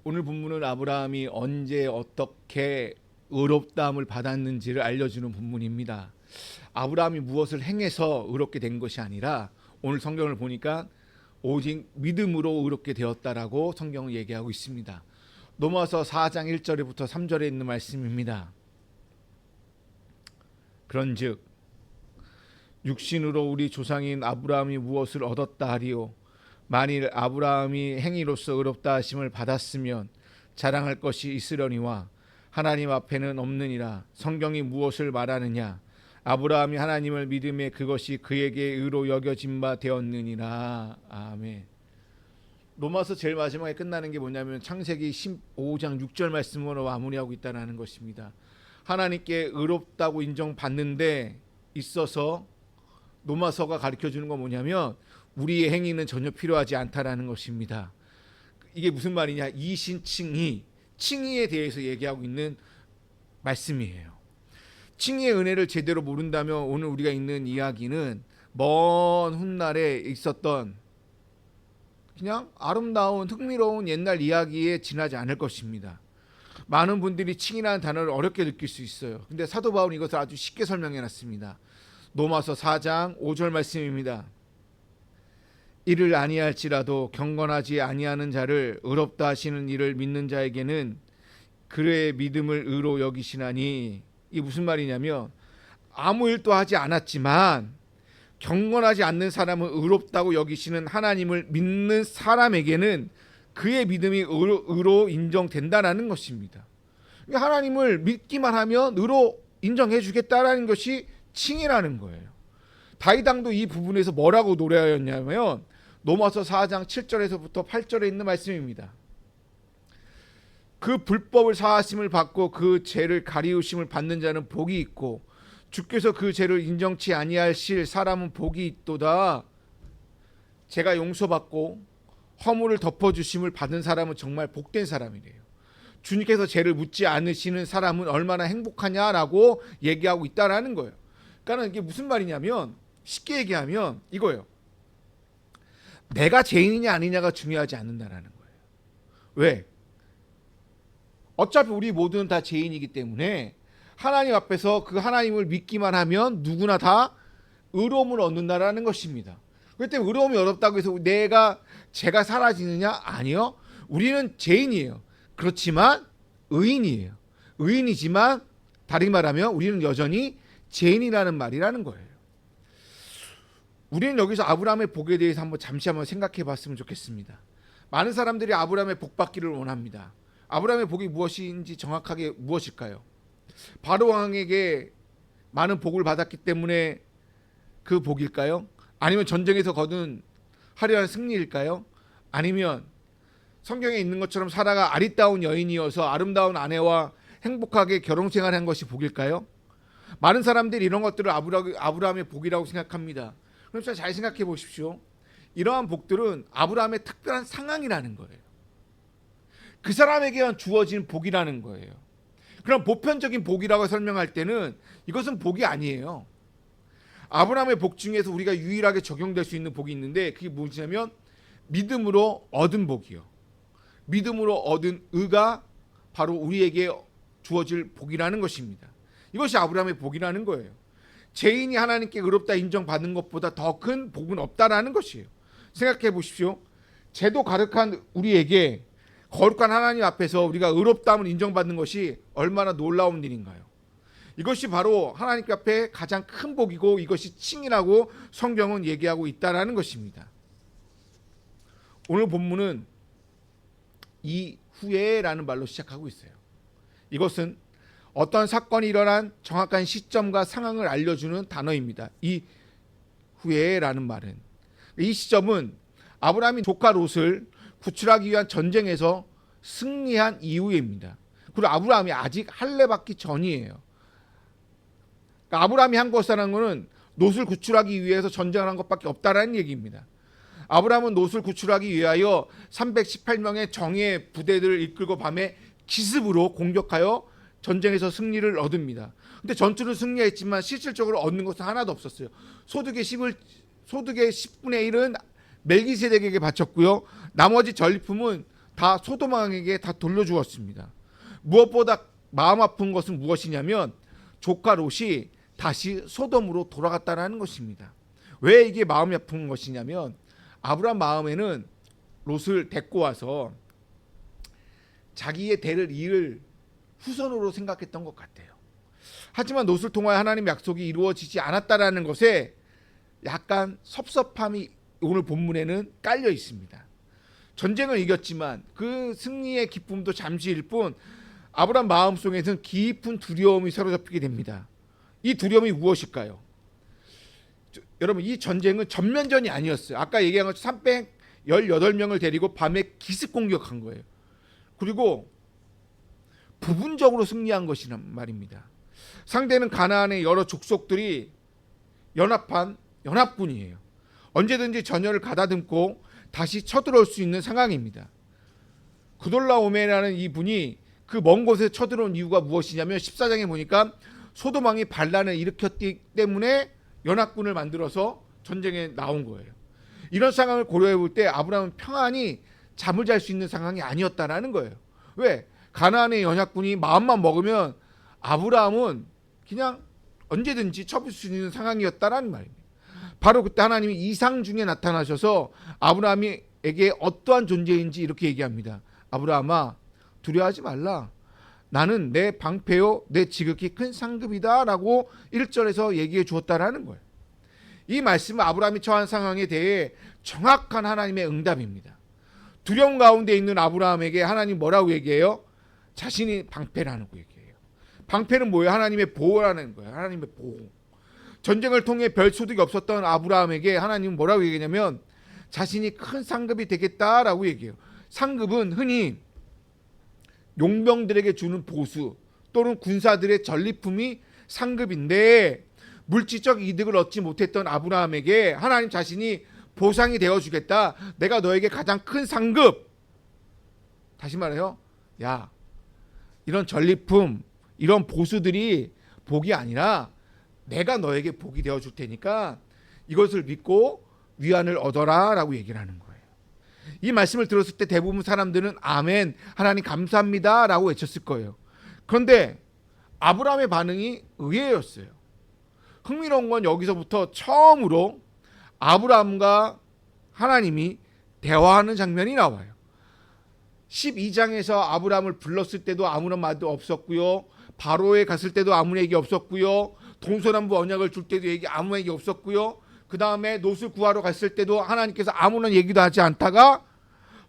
오늘 본문은 아브라함이 언제 어떻게 의롭다함을 받았는지를 알려주는 본문입니다. 아브라함이 무엇을 행해서 의롭게 된 것이 아니라 오늘 성경을 보니까 오직 믿음으로 의롭게 되었다라고 성경은 얘기하고 있습니다. 로마서 4장 1절부터 3절에 있는 말씀입니다. 그런즉 육신으로 우리 조상인 아브라함이 무엇을 얻었다 하리요, 만일 아브라함이 행위로서 의롭다 하심을 받았으면 자랑할 것이 있으려니와 하나님 앞에는 없느니라. 성경이 무엇을 말하느냐? 아브라함이 하나님을 믿음에 그것이 그에게 의로 여겨진 바 되었느니라. 아멘. 로마서 제일 마지막에 끝나는 게 뭐냐면 창세기 15장 6절 말씀으로 마무리하고 있다는 것입니다. 하나님께 의롭다고 인정받는 데 있어서 로마서가 가르쳐주는 건 뭐냐면 우리의 행위는 전혀 필요하지 않다라는 것입니다. 이게 무슨 말이냐? 이신칭의, 칭의에 대해서 얘기하고 있는 말씀이에요. 칭의의 은혜를 제대로 모른다면 오늘 우리가 있는 이야기는 먼 훗날에 있었던 그냥 아름다운 흥미로운 옛날 이야기에 지나지 않을 것입니다. 많은 분들이 칭의라는 단어를 어렵게 느낄 수 있어요. 근데 사도 바울은 이것을 아주 쉽게 설명해 놨습니다. 로마서 4장 5절 말씀입니다. 이를 아니할지라도 경건하지 아니하는 자를 의롭다 하시는 이를 믿는 자에게는 그의 믿음을 의로 여기시나니, 이게 무슨 말이냐면 아무 일도 하지 않았지만 경건하지 않는 사람은 의롭다고 여기시는 하나님을 믿는 사람에게는 그의 믿음이 의로 인정된다는 것입니다. 하나님을 믿기만 하면 의로 인정해 주겠다라는 것이 칭의라는 거예요. 다윗 왕도 이 부분에서 뭐라고 노래하였냐면 로마서 4장 7절에서부터 8절에 있는 말씀입니다. 그 불법을 사하심을 받고 그 죄를 가리우심을 받는 자는 복이 있고 주께서 그 죄를 인정치 아니하실 사람은 복이 있도다. 죄가 용서받고 허물을 덮어주심을 받은 사람은 정말 복된 사람이래요. 주님께서 죄를 묻지 않으시는 사람은 얼마나 행복하냐라고 얘기하고 있다라는 거예요. 그러니까 이게 무슨 말이냐면 쉽게 얘기하면 이거예요. 내가 죄인이냐 아니냐가 중요하지 않는다라는 거예요. 왜? 어차피 우리 모두는 다 죄인이기 때문에 하나님 앞에서 그 하나님을 믿기만 하면 누구나 다 의로움을 얻는다라는 것입니다. 그렇기 때문에 의로움이 어렵다고 해서 죄가 사라지느냐? 아니요. 우리는 죄인이에요. 그렇지만 의인이에요. 의인이지만 다르게 말하면 우리는 여전히 죄인이라는 말이라는 거예요. 우리는 여기서 아브라함의 복에 대해서 잠시 한번 생각해 봤으면 좋겠습니다. 많은 사람들이 아브라함의 복 받기를 원합니다. 아브라함의 복이 무엇인지 정확하게 무엇일까요? 바로 왕에게 많은 복을 받았기 때문에 그 복일까요? 아니면 전쟁에서 거둔 화려한 승리일까요? 아니면 성경에 있는 것처럼 사라가 아리따운 여인이어서 아름다운 아내와 행복하게 결혼생활을 한 것이 복일까요? 많은 사람들이 이런 것들을 아브라함의 복이라고 생각합니다. 그럼 잘 생각해 보십시오. 이러한 복들은 아브라함의 특별한 상황이라는 거예요. 그 사람에게만 주어진 복이라는 거예요. 그럼 보편적인 복이라고 설명할 때는 이것은 복이 아니에요. 아브라함의 복 중에서 우리가 유일하게 적용될 수 있는 복이 있는데 그게 뭐냐면 믿음으로 얻은 복이요. 믿음으로 얻은 의가 바로 우리에게 주어질 복이라는 것입니다. 이것이 아브라함의 복이라는 거예요. 죄인이 하나님께 의롭다 인정받는 것보다 더 큰 복은 없다라는 것이에요. 생각해 보십시오. 죄도 가득한 우리에게 거룩한 하나님 앞에서 우리가 의롭다함을 인정받는 것이 얼마나 놀라운 일인가요? 이것이 바로 하나님 앞에 가장 큰 복이고 이것이 칭이라고 성경은 얘기하고 있다라는 것입니다. 오늘 본문은 이후에라는 말로 시작하고 있어요. 이것은 어떤 사건이 일어난 정확한 시점과 상황을 알려주는 단어입니다. 이후에라는 말은 이 시점은 아브라함이 조카 롯을 구출하기 위한 전쟁에서 승리한 이후입니다. 그리고 아브라함이 아직 할례 받기 전이에요. 그러니까 아브라함이 한 것이라는 것은 롯을 구출하기 위해서 전쟁을 한 것밖에 없다라는 얘기입니다. 아브라함은 롯을 구출하기 위하여 318명의 정예 부대들을 이끌고 밤에 기습으로 공격하여 전쟁에서 승리를 얻습니다. 근데 전투는 승리했지만 실질적으로 얻는 것은 하나도 없었어요. 소득의 10분의 1은 멜기세덱에게 바쳤고요. 나머지 전리품은 다 소돔 왕에게 다 돌려주었습니다. 무엇보다 마음 아픈 것은 무엇이냐면 조카 롯이 다시 소돔으로 돌아갔다라는 것입니다. 왜 이게 마음이 아픈 것이냐면 아브라함 마음에는 롯을 데리고 와서 자기의 대를 이을 후손으로 생각했던 것 같아요. 하지만 롯을 통하여 하나님의 약속이 이루어지지 않았다라는 것에 약간 섭섭함이 오늘 본문에는 깔려 있습니다. 전쟁을 이겼지만 그 승리의 기쁨도 잠시일 뿐 아브라함 마음속에는 깊은 두려움이 사로잡히게 됩니다. 이 두려움이 무엇일까요? 여러분, 이 전쟁은 전면전이 아니었어요. 아까 얘기한 것처럼 318명을 데리고 밤에 기습 공격한 거예요. 그리고 부분적으로 승리한 것이란 말입니다. 상대는 가나안의 여러 족속들이 연합한 연합군이에요. 언제든지 전열을 가다듬고 다시 쳐들어올 수 있는 상황입니다. 그돌라오메라는 이분이 그 먼 곳에 쳐들어온 이유가 무엇이냐면 14장에 보니까 소돔 왕이 반란을 일으켰기 때문에 연합군을 만들어서 전쟁에 나온 거예요. 이런 상황을 고려해 볼 때 아브라함은 평안히 잠을 잘 수 있는 상황이 아니었다라는 거예요. 왜? 가나안의 연합군이 마음만 먹으면 아브라함은 그냥 언제든지 쳐볼 수 있는 상황이었다라는 말입니다. 바로 그때 하나님이 이상 중에 나타나셔서 아브라함에게 어떠한 존재인지 이렇게 얘기합니다. 아브라함아, 두려워하지 말라. 나는 내 방패요 내 지극히 큰 상급이다 라고 1절에서 얘기해 주었다라는 거예요. 이 말씀은 아브라함이 처한 상황에 대해 정확한 하나님의 응답입니다. 두려움 가운데 있는 아브라함에게 하나님 뭐라고 얘기해요? 자신이 방패라는 거 얘기해요. 방패는 뭐예요? 하나님의 보호라는 거예요. 하나님의 보호. 전쟁을 통해 별 소득이 없었던 아브라함에게 하나님은 뭐라고 얘기하냐면 자신이 큰 상급이 되겠다라고 얘기해요. 상급은 흔히 용병들에게 주는 보수 또는 군사들의 전리품이 상급인데 물질적 이득을 얻지 못했던 아브라함에게 하나님 자신이 보상이 되어주겠다. 내가 너에게 가장 큰 상급. 다시 말해요. 야, 이런 전리품, 이런 보수들이 복이 아니라 내가 너에게 복이 되어줄 테니까 이것을 믿고 위안을 얻어라 라고 얘기를 하는 거예요. 이 말씀을 들었을 때 대부분 사람들은 아멘, 하나님 감사합니다 라고 외쳤을 거예요. 그런데 아브라함의 반응이 의외였어요. 흥미로운 건 여기서부터 처음으로 아브라함과 하나님이 대화하는 장면이 나와요. 12장에서 아브라함을 불렀을 때도 아무런 말도 없었고요. 바로에 갔을 때도 아무 얘기 없었고요. 동서남북 언약을 줄 때도 아무 얘기 없었고요. 그 다음에 롯을 구하러 갔을 때도 하나님께서 아무런 얘기도 하지 않다가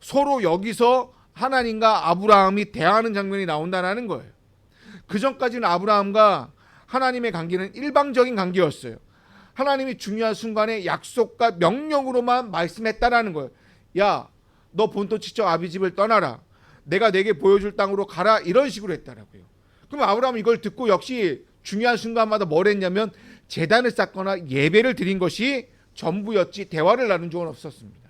서로 여기서 하나님과 아브라함이 대화하는 장면이 나온다는 거예요. 그 전까지는 아브라함과 하나님의 관계는 일방적인 관계였어요. 하나님이 중요한 순간에 약속과 명령으로만 말씀했다라는 거예요. 야, 너 본토 친척 아비 집을 떠나라. 내가 내게 보여줄 땅으로 가라. 이런 식으로 했다라고요. 그럼 아브라함은 이걸 듣고 역시 중요한 순간마다 뭘 했냐면 제단을 쌓거나 예배를 드린 것이 전부였지 대화를 나눈 적은 없었습니다.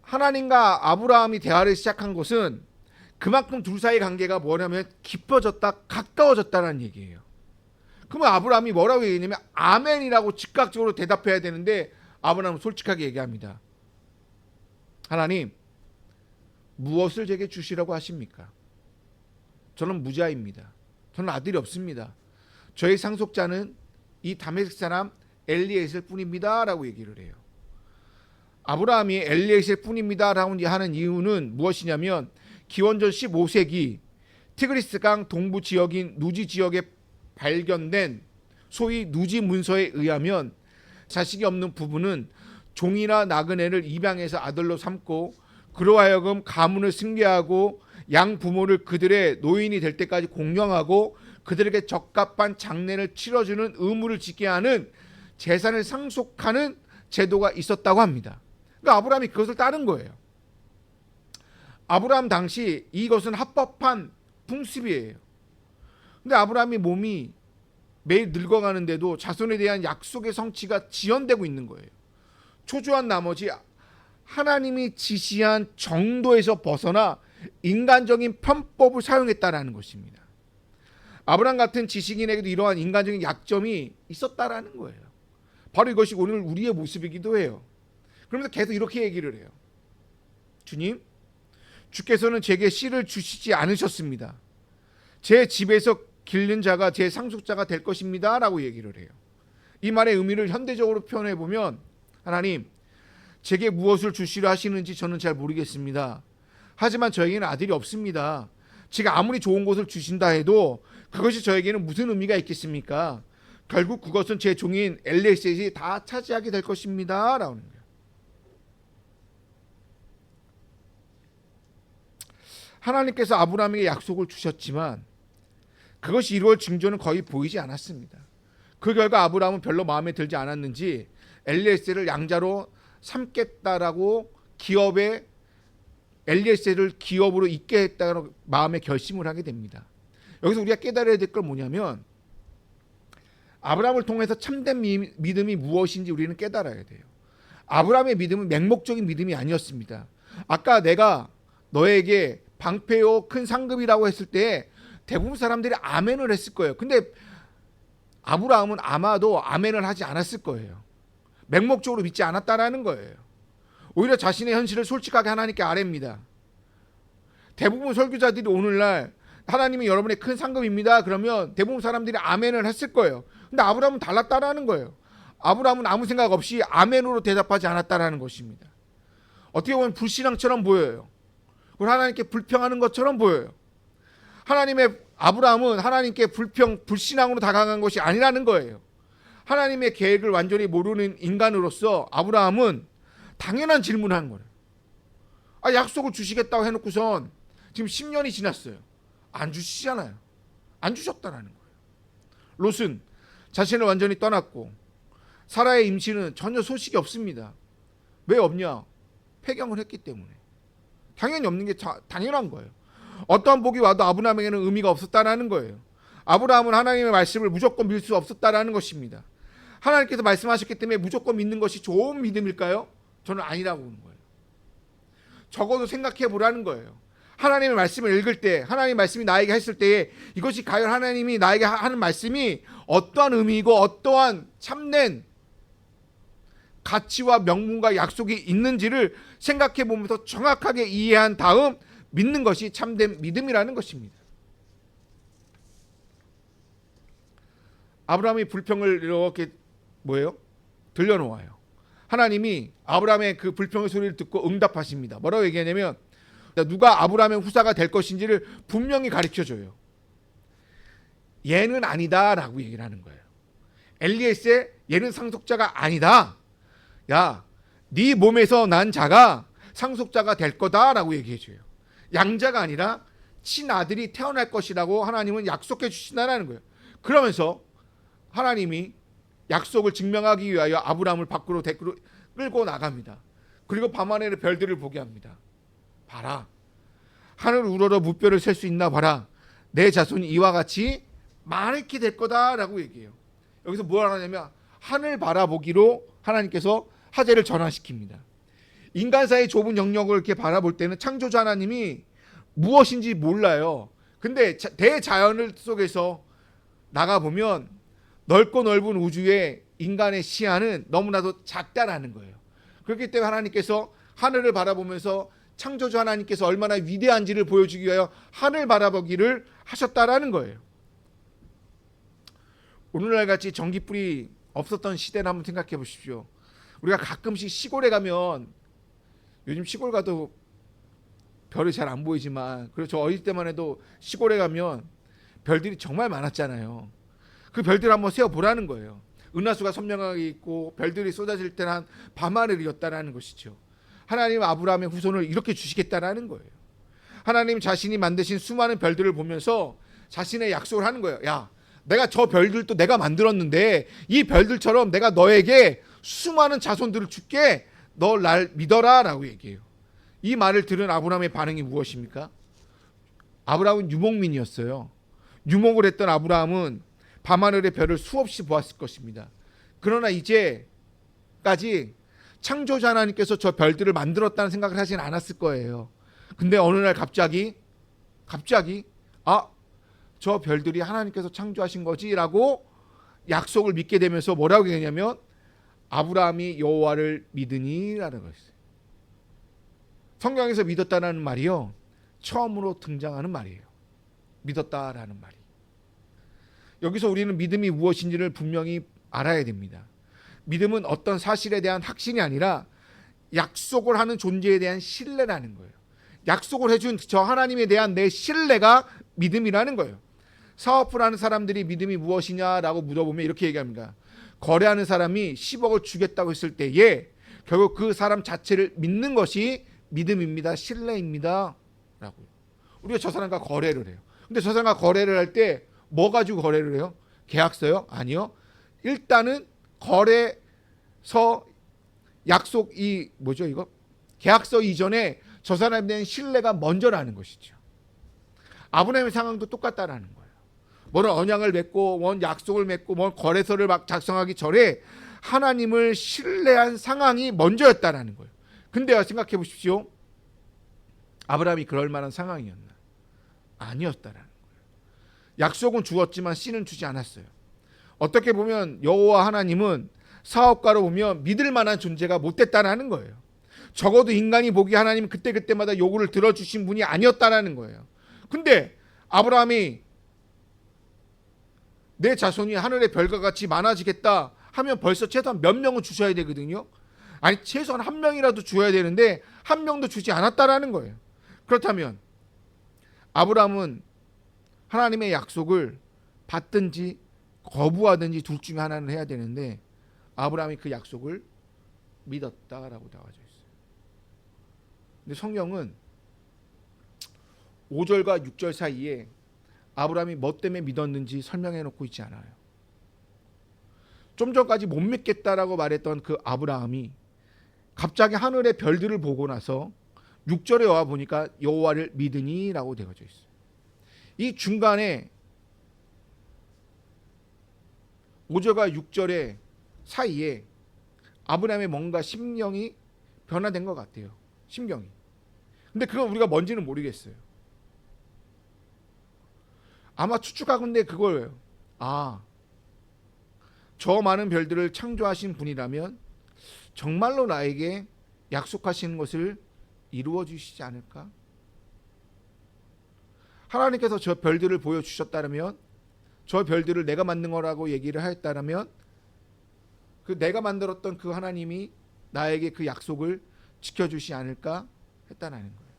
하나님과 아브라함이 대화를 시작한 것은 그만큼 둘 사이 관계가 뭐냐면 깊어졌다, 가까워졌다는 얘기예요. 그러면 아브라함이 뭐라고 얘기했냐면 아멘이라고 즉각적으로 대답해야 되는데 아브라함은 솔직하게 얘기합니다. 하나님, 무엇을 제게 주시라고 하십니까? 저는 무자입니다. 저는 아들이 없습니다. 저의 상속자는 이 다메섹 사람 엘리에셀 뿐입니다 라고 얘기를 해요. 아브라함이 엘리에셀 뿐입니다 라고 하는 이유는 무엇이냐면 기원전 15세기 티그리스 강 동부 지역인 누지 지역에 발견된 소위 누지 문서에 의하면 자식이 없는 부부는 종이나 나그네를 입양해서 아들로 삼고 그로 하여금 가문을 승계하고 양 부모를 그들의 노인이 될 때까지 공경하고 그들에게 적합한 장례를 치러주는 의무를 지게 하는 재산을 상속하는 제도가 있었다고 합니다. 그러니까 아브라함이 그것을 따른 거예요. 아브라함 당시 이것은 합법한 풍습이에요. 근데 아브라함이 몸이 매일 늙어가는데도 자손에 대한 약속의 성취가 지연되고 있는 거예요. 초조한 나머지 하나님이 지시한 정도에서 벗어나 인간적인 편법을 사용했다라는 것입니다. 아브라함 같은 지식인에게도 이러한 인간적인 약점이 있었다라는 거예요. 바로 이것이 오늘 우리의 모습이기도 해요. 그러면서 계속 이렇게 얘기를 해요. 주님, 주께서는 제게 씨를 주시지 않으셨습니다. 제 집에서 기른 자가 제 상속자가 될 것입니다 라고 얘기를 해요. 이 말의 의미를 현대적으로 표현해 보면, 하나님, 제게 무엇을 주시려 하시는지 저는 잘 모르겠습니다. 하지만 저에게는 아들이 없습니다. 제가 아무리 좋은 것을 주신다 해도 그것이 저에게는 무슨 의미가 있겠습니까? 결국 그것은 제 종인 엘리에셀이 다 차지하게 될 것입니다 라는 거예요. 하나님께서 아브라함에게 약속을 주셨지만 그것이 이루어질 징조는 거의 보이지 않았습니다. 그 결과 아브라함은 별로 마음에 들지 않았는지 엘리에셀을 양자로 삼겠다라고 기업에 엘리에셀을 기업으로 있게 했다고 마음에 결심을 하게 됩니다. 여기서 우리가 깨달아야 될 건 뭐냐면, 아브라함을 통해서 참된 믿음이 무엇인지 우리는 깨달아야 돼요. 아브라함의 믿음은 맹목적인 믿음이 아니었습니다. 아까 내가 너에게 방패요 큰 상급이라고 했을 때 대부분 사람들이 아멘을 했을 거예요. 근데 아브라함은 아마도 아멘을 하지 않았을 거예요. 맹목적으로 믿지 않았다라는 거예요. 오히려 자신의 현실을 솔직하게 하나님께 아뢰입니다. 대부분 설교자들이 오늘날 하나님이 여러분의 큰 상급입니다 그러면 대부분 사람들이 아멘을 했을 거예요. 근데 아브라함은 달랐다라는 거예요. 아브라함은 아무 생각 없이 아멘으로 대답하지 않았다라는 것입니다. 어떻게 보면 불신앙처럼 보여요. 그리고 하나님께 불평하는 것처럼 보여요. 아브라함은 하나님께 불신앙으로 다가간 것이 아니라는 거예요. 하나님의 계획을 완전히 모르는 인간으로서 아브라함은 당연한 질문을 한 거예요. 약속을 주시겠다고 해놓고선 지금 10년이 지났어요. 안 주시잖아요. 안 주셨다라는 거예요. 롯은 자신을 완전히 떠났고 사라의 임신은 전혀 소식이 없습니다. 왜 없냐? 폐경을 했기 때문에. 당연히 없는 게 당연한 거예요. 어떠한 복이 와도 아브라함에게는 의미가 없었다라는 거예요. 아브라함은 하나님의 말씀을 무조건 믿을 수 없었다라는 것입니다. 하나님께서 말씀하셨기 때문에 무조건 믿는 것이 좋은 믿음일까요? 저는 아니라고 하는 거예요. 적어도 생각해 보라는 거예요. 하나님의 말씀을 읽을 때, 하나님의 말씀이 나에게 했을 때에 이것이 과연 하나님이 나에게 하는 말씀이 어떠한 의미이고 어떠한 참된 가치와 명분과 약속이 있는지를 생각해 보면서 정확하게 이해한 다음 믿는 것이 참된 믿음이라는 것입니다. 아브라함이 불평을 이렇게 들려놓아요. 하나님이 아브라함의 그 불평의 소리를 듣고 응답하십니다. 뭐라고 얘기하냐면, 누가 아브라함의 후사가 될 것인지를 분명히 가르쳐줘요. 얘는 아니다 라고 얘기를 하는 거예요. 엘리에셀, 얘는 상속자가 아니다. 야, 네 몸에서 난 자가 상속자가 될 거다 라고 얘기해줘요. 양자가 아니라 친아들이 태어날 것이라고 하나님은 약속해 주신다는 거예요. 그러면서 하나님이 약속을 증명하기 위하여 아브라함을 밖으로 끌고 나갑니다. 그리고 밤하늘의 별들을 보게 합니다. 봐라, 하늘 우러러 무뼈를 셀 수 있나 봐라. 내 자손이 이와 같이 많게 될 거다라고 얘기해요. 여기서 뭘 하냐면 하늘 바라보기로 하나님께서 하재를 전환시킵니다. 인간사의 좁은 영역을 이렇게 바라볼 때는 창조자 하나님이 무엇인지 몰라요. 근데 대자연 속에서 나가보면 넓고 넓은 우주의 인간의 시야는 너무나도 작다라는 거예요. 그렇기 때문에 하나님께서 하늘을 바라보면서 창조주 하나님께서 얼마나 위대한지를 보여주기 위하여 하늘 바라보기를 하셨다라는 거예요. 오늘날 같이 전기불이 없었던 시대를 한번 생각해 보십시오. 우리가 가끔씩 시골에 가면, 요즘 시골 가도 별이 잘 안 보이지만, 그리고 저 어릴 때만 해도 시골에 가면 별들이 정말 많았잖아요. 그 별들 한번 세어보라는 거예요. 은하수가 선명하게 있고 별들이 쏟아질 때는 한 밤하늘이었다라는 것이죠. 하나님은 아브라함의 후손을 이렇게 주시겠다라는 거예요. 하나님 자신이 만드신 수많은 별들을 보면서 자신의 약속을 하는 거예요. 야, 내가 저 별들도 내가 만들었는데 이 별들처럼 내가 너에게 수많은 자손들을 줄게. 너 날 믿어라 라고 얘기해요. 이 말을 들은 아브라함의 반응이 무엇입니까? 아브라함은 유목민이었어요. 유목을 했던 아브라함은 밤하늘의 별을 수없이 보았을 것입니다. 그러나 이제까지 창조자 하나님께서 저 별들을 만들었다는 생각을 하진 않았을 거예요. 근데 어느 날 갑자기 저 별들이 하나님께서 창조하신 거지라고 약속을 믿게 되면서 뭐라고 얘기하냐면 아브라함이 여호와를 믿으니라는 것이에요. 성경에서 믿었다라는 말이요, 처음으로 등장하는 말이에요. 믿었다라는 말이. 여기서 우리는 믿음이 무엇인지를 분명히 알아야 됩니다. 믿음은 어떤 사실에 대한 확신이 아니라 약속을 하는 존재에 대한 신뢰라는 거예요. 약속을 해준 저 하나님에 대한 내 신뢰가 믿음이라는 거예요. 사업을 하는 사람들이 믿음이 무엇이냐라고 물어보면 이렇게 얘기합니다. 거래하는 사람이 10억을 주겠다고 했을 때에 결국 그 사람 자체를 믿는 것이 믿음입니다. 신뢰입니다. 라고요. 우리가 저 사람과 거래를 해요. 근데 저 사람과 거래를 할 때 뭐 가지고 거래를 해요? 계약서요? 아니요. 일단은 거래서 약속 뭐죠 이거? 계약서 이전에 저 사람에 대한 신뢰가 먼저라는 것이죠. 아브라함의 상황도 똑같다라는 거예요. 뭔 언약을 맺고 뭔 약속을 맺고 뭔 거래서를 막 작성하기 전에 하나님을 신뢰한 상황이 먼저였다라는 거예요. 근데 생각해 보십시오. 아브라함이 그럴 만한 상황이었나? 아니었다라는 거예요. 약속은 주었지만 씨는 주지 않았어요. 어떻게 보면 여호와 하나님은 사업가로 보면 믿을 만한 존재가 못 됐다라는 거예요. 적어도 인간이 보기 하나님은 그때그때마다 요구를 들어주신 분이 아니었다라는 거예요. 근데 아브라함이 내 자손이 하늘의 별과 같이 많아지겠다 하면 벌써 최소한 몇 명은 주셔야 되거든요. 아니 최소한 한 명이라도 줘야 되는데 한 명도 주지 않았다라는 거예요. 그렇다면 아브라함은 하나님의 약속을 받든지 거부하든지 둘 중에 하나는 해야 되는데 아브라함이 그 약속을 믿었다라고 나와져 있어요. 근데 성경은 5절과 6절 사이에 아브라함이 뭐 때문에 믿었는지 설명해 놓고 있지 않아요. 좀 전까지 못 믿겠다라고 말했던 그 아브라함이 갑자기 하늘의 별들을 보고 나서 6절에 와 보니까 여호와를 믿으니 라고 되어져 있어요. 이 중간에 5절과 6절의 사이에 아브라함의 뭔가 심령이 변화된 것 같아요. 심경이. 근데 그건 우리가 뭔지는 모르겠어요. 아마 추측하건대 그거예요. 저 많은 별들을 창조하신 분이라면 정말로 나에게 약속하시는 것을 이루어 주시지 않을까? 하나님께서 저 별들을 보여주셨다면, 저 별들을 내가 만든 거라고 얘기를 하였다면 그 내가 만들었던 그 하나님이 나에게 그 약속을 지켜주시지 않을까 했다는 거예요.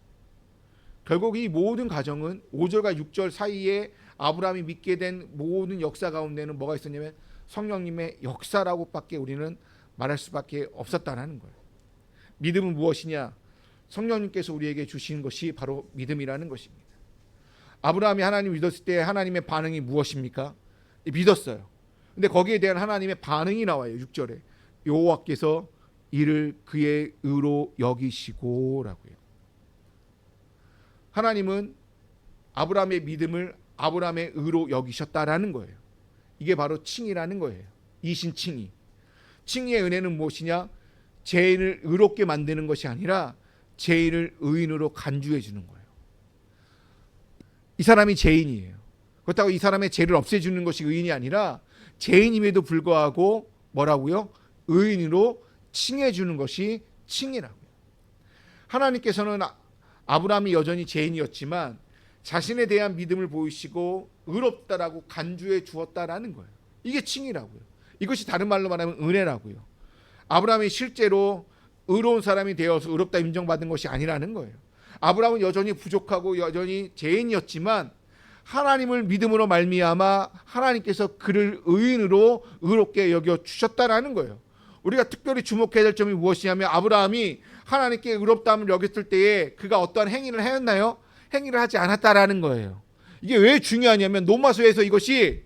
결국 이 모든 과정은 5절과 6절 사이에 아브라함이 믿게 된 모든 역사 가운데는 뭐가 있었냐면 성령님의 역사라고밖에 우리는 말할 수밖에 없었다는 거예요. 믿음은 무엇이냐? 성령님께서 우리에게 주시는 것이 바로 믿음이라는 것입니다. 아브라함이 하나님 믿었을 때 하나님의 반응이 무엇입니까? 믿었어요. 근데 거기에 대한 하나님의 반응이 나와요. 6절에 여호와께서 이를 그의 의로 여기시고 라고요. 하나님은 아브라함의 믿음을 아브라함의 의로 여기셨다라는 거예요. 이게 바로 칭의라는 거예요. 이신칭의. 칭의의 은혜는 무엇이냐? 죄인을 의롭게 만드는 것이 아니라 죄인을 의인으로 간주해 주는 거예요. 이 사람이 죄인이에요. 그렇다고 이 사람의 죄를 없애주는 것이 의인이 아니라 죄인임에도 불구하고 뭐라고요? 의인으로 칭해 주는 것이 칭의라고요. 하나님께서는 아브라함이 여전히 죄인이었지만 자신에 대한 믿음을 보이시고 의롭다라고 간주해 주었다라는 거예요. 이게 칭의라고요. 이것이 다른 말로 말하면 은혜라고요. 아브라함이 실제로 의로운 사람이 되어서 의롭다 인정받은 것이 아니라는 거예요. 아브라함은 여전히 부족하고 여전히 죄인이었지만 하나님을 믿음으로 말미암아 하나님께서 그를 의인으로 의롭게 여겨 주셨다라는 거예요. 우리가 특별히 주목해야 될 점이 무엇이냐면 아브라함이 하나님께 의롭다함을 여겼을 때에 그가 어떠한 행위를 하였나요? 행위를 하지 않았다라는 거예요. 이게 왜 중요하냐면 로마서에서 이것이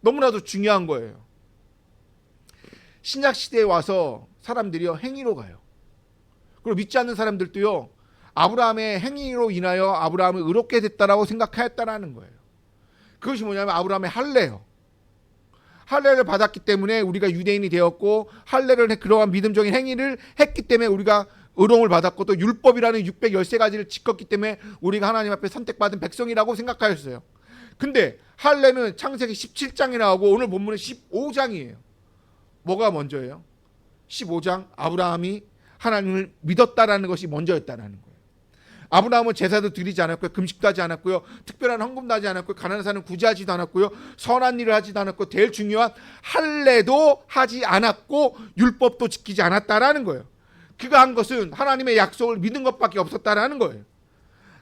너무나도 중요한 거예요. 신약 시대에 와서 사람들이요 행위로 가요. 그리고 믿지 않는 사람들도요 아브라함의 행위로 인하여 아브라함을 의롭게 됐다라고 생각하였다라는 거예요. 그것이 뭐냐면 아브라함의 할례요. 할례를 받았기 때문에 우리가 유대인이 되었고 할례를 그러한 믿음적인 행위를 했기 때문에 우리가 의로움을 받았고 또 율법이라는 613가지를 지켰기 때문에 우리가 하나님 앞에 선택받은 백성이라고 생각하였어요. 근데 할례는 창세기 17장에 나오고 오늘 본문은 15장이에요. 뭐가 먼저예요? 15장 아브라함이 하나님을 믿었다라는 것이 먼저였다라는 거예요. 아브라함은 제사도 드리지 않았고요, 금식도 하지 않았고요, 특별한 헌금도 하지 않았고요, 가난한 사람을 구제하지도 않았고요, 선한 일을 하지도 않았고, 제일 중요한 할례도 하지 않았고, 율법도 지키지 않았다라는 거예요. 그가 한 것은 하나님의 약속을 믿은 것밖에 없었다라는 거예요.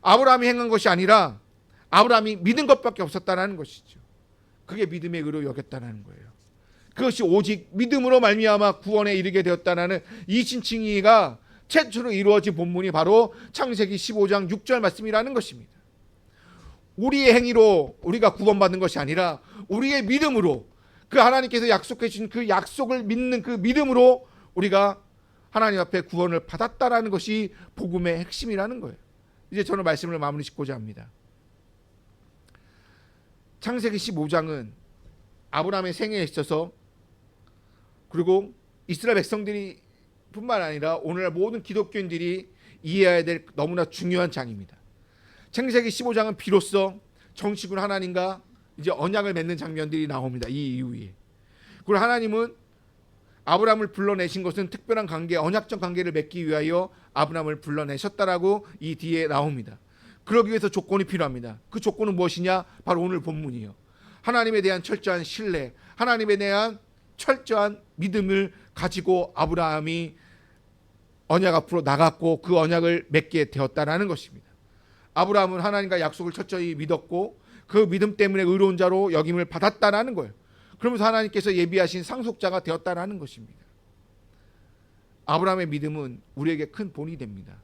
아브라함이 행한 것이 아니라 아브라함이 믿은 것밖에 없었다라는 것이죠. 그게 믿음의 의로 여겼다라는 거예요. 그것이 오직 믿음으로 말미암아 구원에 이르게 되었다라는 이 신칭의가 최초로 이루어진 본문이 바로 창세기 15장 6절 말씀이라는 것입니다. 우리의 행위로 우리가 구원받는 것이 아니라 우리의 믿음으로, 그 하나님께서 약속해 주신 그 약속을 믿는 그 믿음으로 우리가 하나님 앞에 구원을 받았다라는 것이 복음의 핵심이라는 거예요. 이제 저는 말씀을 마무리 짓고자 합니다. 창세기 15장은 아브라함의 생애에 있어서, 그리고 이스라엘 백성들이 뿐만 아니라 오늘날 모든 기독교인들이 이해해야 될 너무나 중요한 장입니다. 창세기 15장은 비로소 정식으로 하나님과 이제 언약을 맺는 장면들이 나옵니다. 이 이후에. 그리고 하나님은 아브라함을 불러내신 것은 특별한 관계, 언약적 관계를 맺기 위하여 아브라함을 불러내셨다라고 이 뒤에 나옵니다. 그러기 위해서 조건이 필요합니다. 그 조건은 무엇이냐? 바로 오늘 본문이에요. 하나님에 대한 철저한 신뢰, 하나님에 대한 철저한 믿음을 가지고 아브라함이 언약 앞으로 나갔고 그 언약을 맺게 되었다라는 것입니다. 아브라함은 하나님과 약속을 철저히 믿었고 그 믿음 때문에 의로운 자로 여김을 받았다라는 거예요. 그러면서 하나님께서 예비하신 상속자가 되었다라는 것입니다. 아브라함의 믿음은 우리에게 큰 본이 됩니다.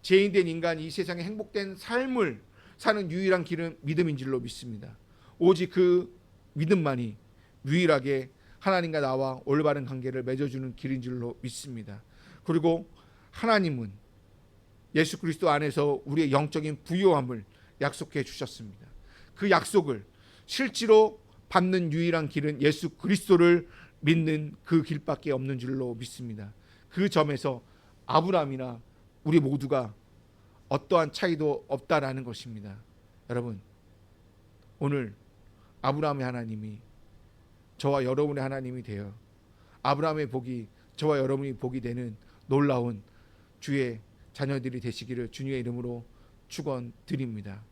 죄인된 인간이 이 세상에 행복된 삶을 사는 유일한 길은 믿음인 줄로 믿습니다. 오직 그 믿음만이 유일하게 하나님과 나와 올바른 관계를 맺어주는 길인 줄로 믿습니다. 그리고 하나님은 예수 그리스도 안에서 우리의 영적인 부요함을 약속해 주셨습니다. 그 약속을 실제로 받는 유일한 길은 예수 그리스도를 믿는 그 길밖에 없는 줄로 믿습니다. 그 점에서 아브라함이나 우리 모두가 어떠한 차이도 없다라는 것입니다. 여러분, 오늘 아브라함의 하나님이 저와 여러분의 하나님이 되어 아브라함의 복이 저와 여러분이 복이 되는 놀라운 주의 자녀들이 되시기를 주님의 이름으로 축원드립니다.